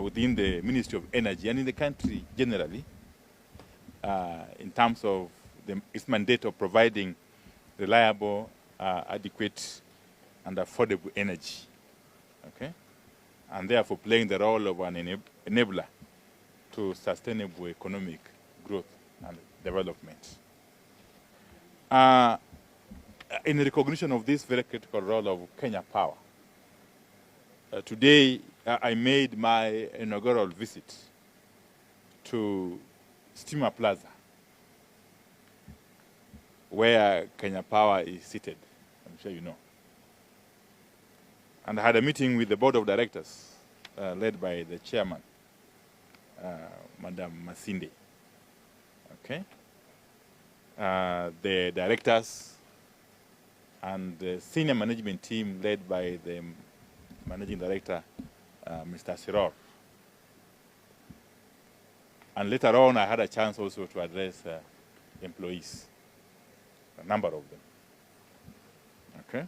within the Ministry of Energy and in the country generally in terms of its mandate of providing reliable, adequate, and affordable energy, okay? And therefore playing the role of an enabler to sustainable economic growth and development. In recognition of this very critical role of Kenya Power, today I made my inaugural visit to Steamer Plaza, where Kenya Power is seated, I'm sure you know. And I had a meeting with the board of directors, led by the chairman, Madam Masinde. Okay? The directors and the senior management team led by the managing director, Mr. Siror. And later on, I had a chance also to address employees, a number of them. Okay?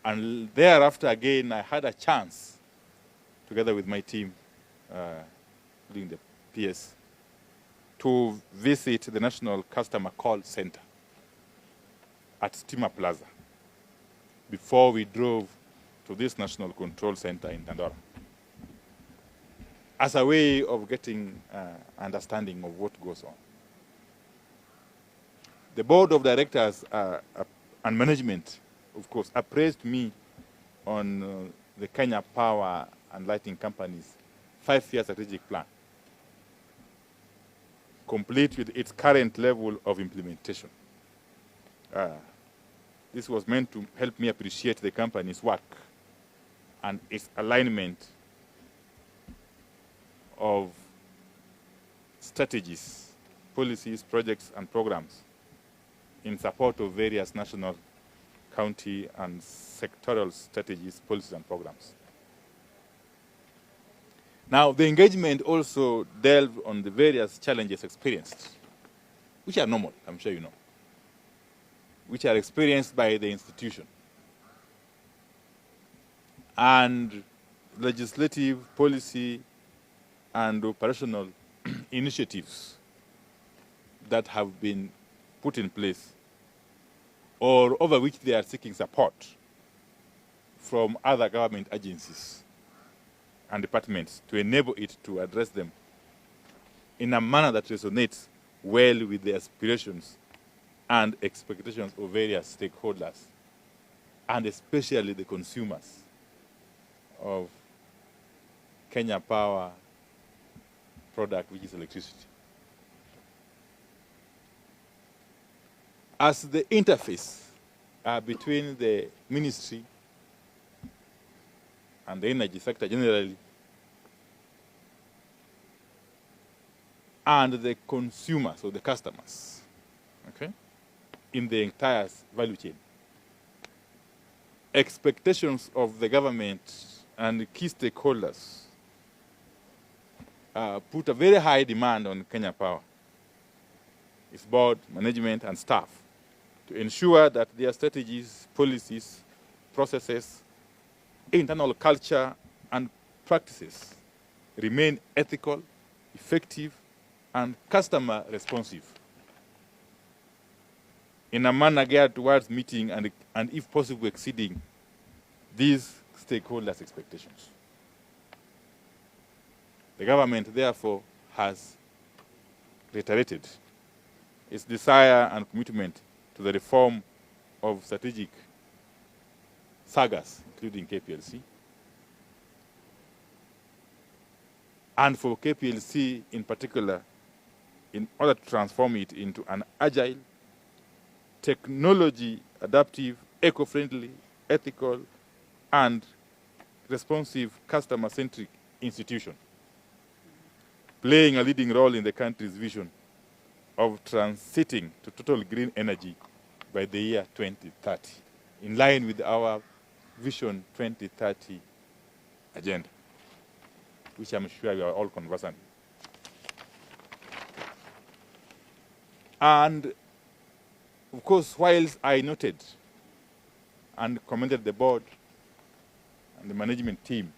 And thereafter, again, I had a chance, together with my team, including the PS, to visit the National Customer Call Center at Steamer Plaza before we drove to this National Control Center in Dandora, as a way of getting understanding of what goes on. The board of directors and management, of course, appraised me on the Kenya Power and Lighting Company's 5-year strategic plan, complete with its current level of implementation. This was meant to help me appreciate the company's work and its alignment of strategies, policies, projects, and programs in support of various national, county, and sectoral strategies, policies, and programs. Now, the engagement also delved on the various challenges experienced, which are normal, I'm sure you know, which are experienced by the institution, and legislative, policy, and operational initiatives that have been put in place or over which they are seeking support from other government agencies and departments to enable it to address them in a manner that resonates well with the aspirations and expectations of various stakeholders, and especially the consumers of Kenya Power product, which is electricity. As the interface between the ministry and the energy sector generally and the consumers or the customers, okay, in the entire value chain, expectations of the government and key stakeholders put a very high demand on Kenya Power, its board, management, and staff, to ensure that their strategies, policies, processes, internal culture, and practices remain ethical, effective, and customer responsive in a manner geared towards meeting and if possible, exceeding these stakeholders' expectations. The government, therefore, has reiterated its desire and commitment to the reform of strategic sagas, including KPLC, and for KPLC in particular, in order to transform it into an agile, technology adaptive, eco-friendly, ethical, and responsive customer-centric institution, playing a leading role in the country's vision of transiting to total green energy by the year 2030, in line with our Vision 2030 agenda, which I'm sure you are all conversant. And of course, whilst I noted and commended the board and the management team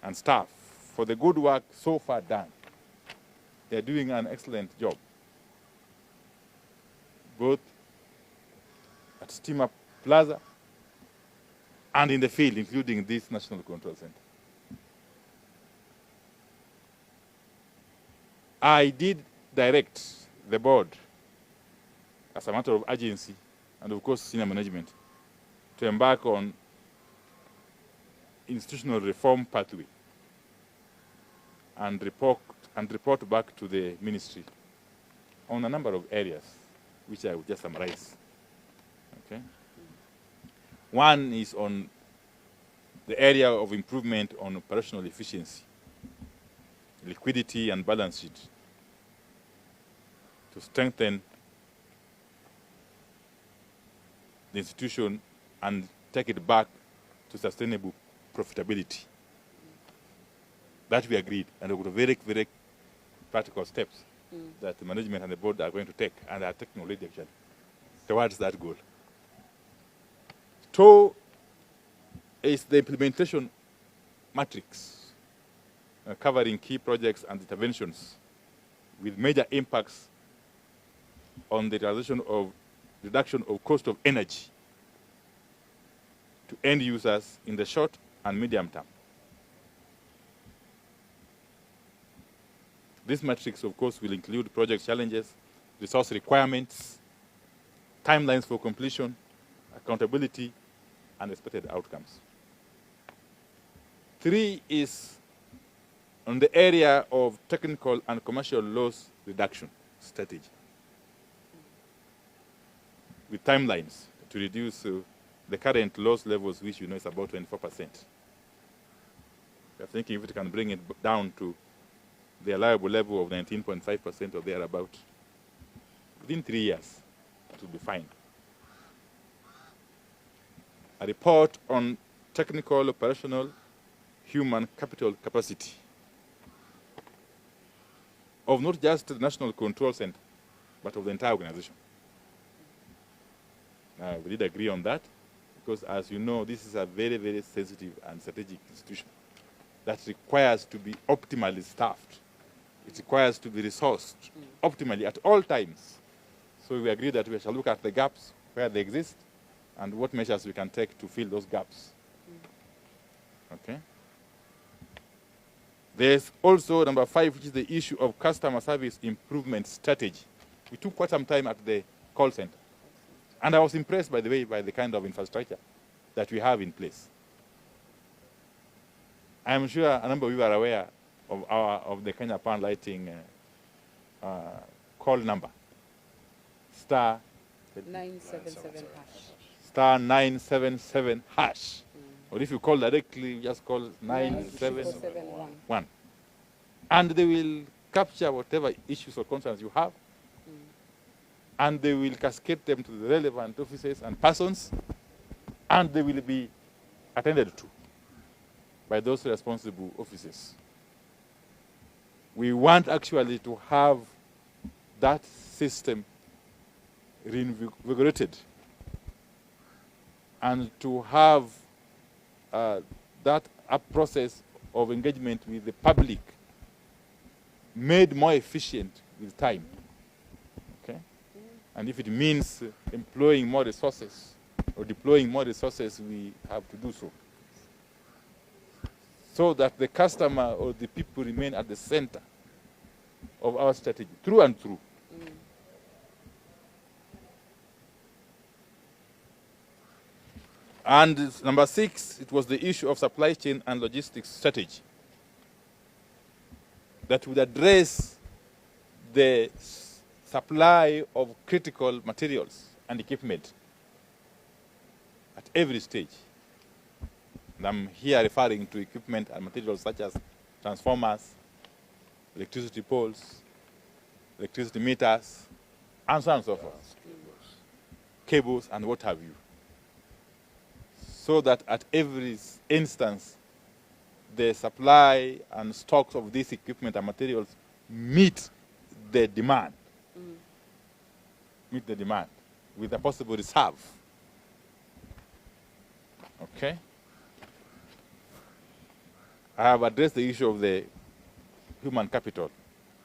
and staff for the good work so far done. They're doing an excellent job, both at Steamer Plaza and in the field, including this National Control Center. I did direct the board as a matter of urgency and of course senior management to embark on institutional reform pathway and report back to the ministry on a number of areas, which I will just summarize. Okay. One is on the area of improvement on operational efficiency, liquidity and balance sheet, to strengthen the institution and take it back to sustainable profitability. That we agreed, and we got very, very practical steps that the management and the board are going to take, and are taking already actually, towards that goal. Two is the implementation matrix, covering key projects and interventions with major impacts on the reduction of cost of energy to end users in the short and medium term. This matrix, of course, will include project challenges, resource requirements, timelines for completion, accountability, and expected outcomes. Three is on the area of technical and commercial loss reduction strategy, with timelines to reduce the current loss levels, which you know is about 24%. We are thinking if it can bring it down to the allowable level of 19.5% or thereabout, within 3 years, it will be fine. A report on technical, operational, human capital capacity of not just the National Control Center, but of the entire organization. We did agree on that, because as you know, this is a very, very sensitive and strategic institution that requires to be optimally staffed. It requires to be resourced optimally at all times. So we agreed that we shall look at the gaps where they exist and what measures we can take to fill those gaps. Okay. There's also number 5, which is the issue of customer service improvement strategy. We took quite some time at the call center. And I was impressed, by the way, by the kind of infrastructure that we have in place. I'm sure a number of you are aware of the Kenya Power Lighting call number, star 977 hash. Star 977 hash. Or if you call directly, just call 971. And they will capture whatever issues or concerns you have, and they will cascade them to the relevant offices and persons, and they will be attended to by those responsible offices. We want actually to have that system reinvigorated and to have that process of engagement with the public made more efficient with time. Okay? And if it means employing more resources or deploying more resources, we have to do so, so that the customer or the people remain at the center of our strategy, through and through. And number 6, it was the issue of supply chain and logistics strategy that would address the supply of critical materials and equipment at every stage. And I'm here referring to equipment and materials such as transformers, electricity poles, electricity meters, and so on and so forth. Cables and what have you. So that at every instance, the supply and stocks of this equipment and materials meet the demand. Meet the demand with a possible reserve. Okay? I have addressed the issue of the human capital.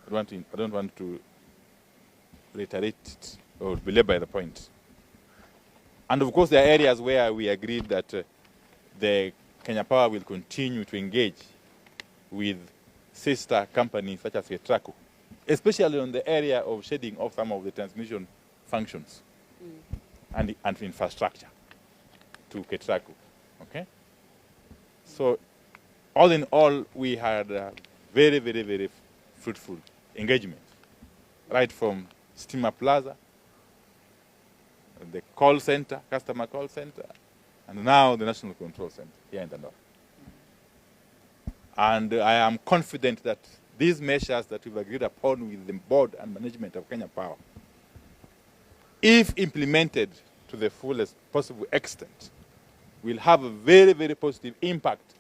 I don't want to reiterate it or belabor the point. And of course, there are areas where we agreed that the Kenya Power will continue to engage with sister companies such as Ketraco, especially on the area of shading off some of the transmission functions and infrastructure to Ketraco. Okay? So, all in all, we had a very, very, very fruitful engagement, right from Steamer Plaza, the call center, customer call center, and now the National Control Center here in the north. And I am confident that these measures that we've agreed upon with the board and management of Kenya Power, if implemented to the fullest possible extent, will have a very, very positive impact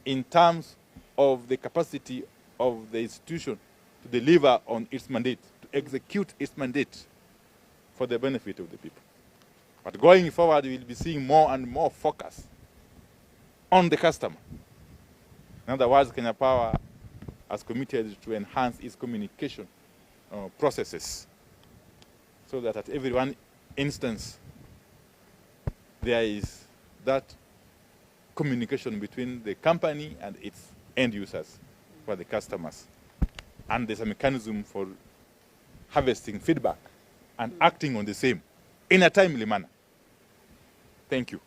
in terms of the capacity of the institution to deliver on its mandate, to execute its mandate for the benefit of the people. But going forward, we will be seeing more and more focus on the customer. In other words, Kenya Power has committed to enhance its communication processes so that at every one instance, there is that communication between the company and its end users, for the customers. And there's a mechanism for harvesting feedback and acting on the same in a timely manner. Thank you.